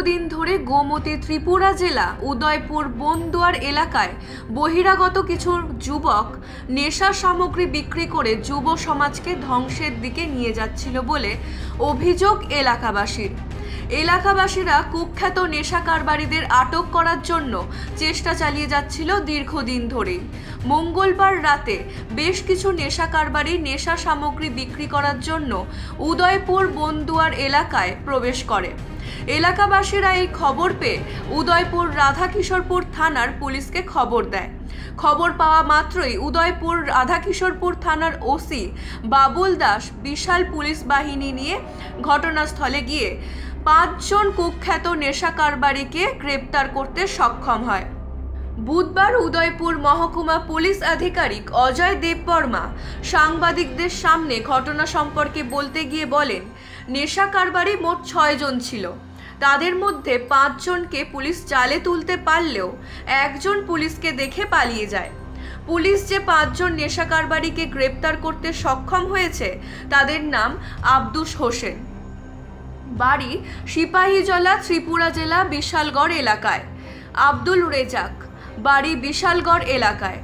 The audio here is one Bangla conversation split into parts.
দীর্ঘদিন ধরে গোমতী ত্রিপুরা জেলা উদয়পুর বনদুয়ার এলাকায় বহিরাগত কিছু যুবক নেশা সামগ্রী বিক্রি করে যুব সমাজকে ধ্বংসের দিকে নিয়ে যাচ্ছিল বলে অভিযোগ এলাকাবাসীর। এলাকাবাসীরা কুখ্যাত নেশা কারবারিদের আটক করার জন্য চেষ্টা চালিয়ে যাচ্ছিল দীর্ঘদিন ধরেই। মঙ্গলবার রাতে বেশ কিছু নেশা কারবারি নেশা সামগ্রী বিক্রি করার জন্য উদয়পুর বনদুয়ার এলাকায় প্রবেশ করে। এলাকাবাসীরা এই খবর পেয়ে উদয়পুর রাধাকিশোরপুর থানার পুলিশকে খবর দেয়। খবর পাওয়া মাত্রই উদয়পুর রাধাকিশোরপুর থানার ওসি বাবুল দাস বিশাল পুলিশ বাহিনী নিয়ে ঘটনাস্থলে গিয়ে 5 জন কুখ্যাত নেশা কারবারিকে গ্রেপ্তার করতে সক্ষম হয়। বুধবার উদয়পুর মহকুমা পুলিশ আধিকারিক অজয় দেববর্মা সাংবাদিকদের সামনে ঘটনা সম্পর্কে বলতে গিয়ে বলেন, নেশা কারবারি মোট 6 জন ছিল। তাদের মধ্যে 5 জনকে পুলিশ জালে তুলতে পারলেও একজন পুলিশকে দেখে পালিয়ে যায়। পুলিশ যে 5 জন নেশা কারবারিকে গ্রেপ্তার করতে সক্ষম হয়েছে তাদের নাম আব্দুস হোসেন, বাড়ি সিপাহীজলা, ত্রিপুরা জেলা, বিশালগড় এলাকায়; আব্দুল রেজাক, বাড়ি বিশালগড় এলাকায়;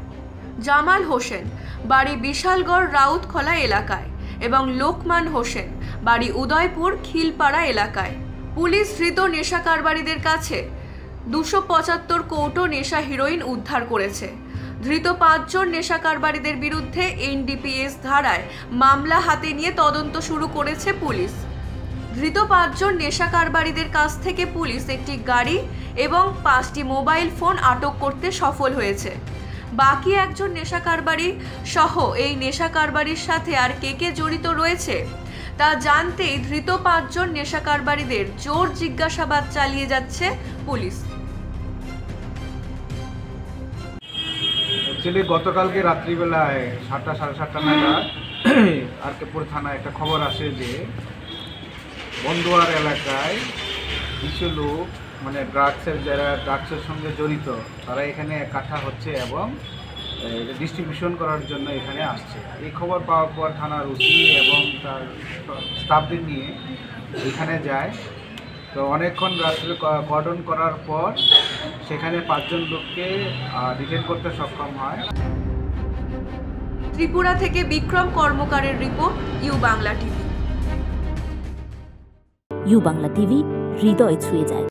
জামাল হোসেন, বাড়ি বিশালগড় রাউতখোলা এলাকায় এবং লোকমান হোসেন, বাড়ি উদয়পুর খিলপাড়া এলাকায়। পুলিশ ধৃত নেশা কারবারিদের কাছে 275 কৌটো নেশা হিরোইন উদ্ধার করেছে। ধৃত 5 জন নেশা কারবারিদের বিরুদ্ধে NDPS ধারায় মামলা হাতে নিয়ে তদন্ত শুরু করেছে পুলিশ। ধৃত 5 জন নেশা কারবারিদের কাছ থেকে পুলিশ একটি গাড়ি এবং 5টি মোবাইল ফোন আটক করতে সফল হয়েছে। বাকি একজন নেশা কারবারি সহ এই নেশা কারবারির সাথে আর কে জড়িত রয়েছে তা জানতেই ধৃত 5 জন নেশা কারবারিদের জোর জিজ্ঞাসাবাদ চালিয়ে যাচ্ছে পুলিশ। গতকালকে রাত্রিবেলায় 7টা সাড়ে 7টা নাগাদ আরকেপুর থানায় একটা খবর আসে যে বনদুয়ার এলাকায় কিছু লোক যারা ড্রাগসের সঙ্গে জড়িত তারা এখানে একঠা হচ্ছে এবং ডিস্ট্রিবিউশন করার জন্য এখানে আসছে। এই খবর পাওয়ার পর থানার ওসি এবং তার স্টাফদের নিয়ে এখানে যায়। তো অনেকক্ষণ রাত্রে কর্ডন করার পর সেখানে 5 জন লোককে ডিটেইন করতে সক্ষম হয়। ত্রিপুরা থেকে বিক্রম কর্মকারের রিপোর্ট, U Bangla TV. U Bangla TV হৃদয় ছুঁয়ে যায়।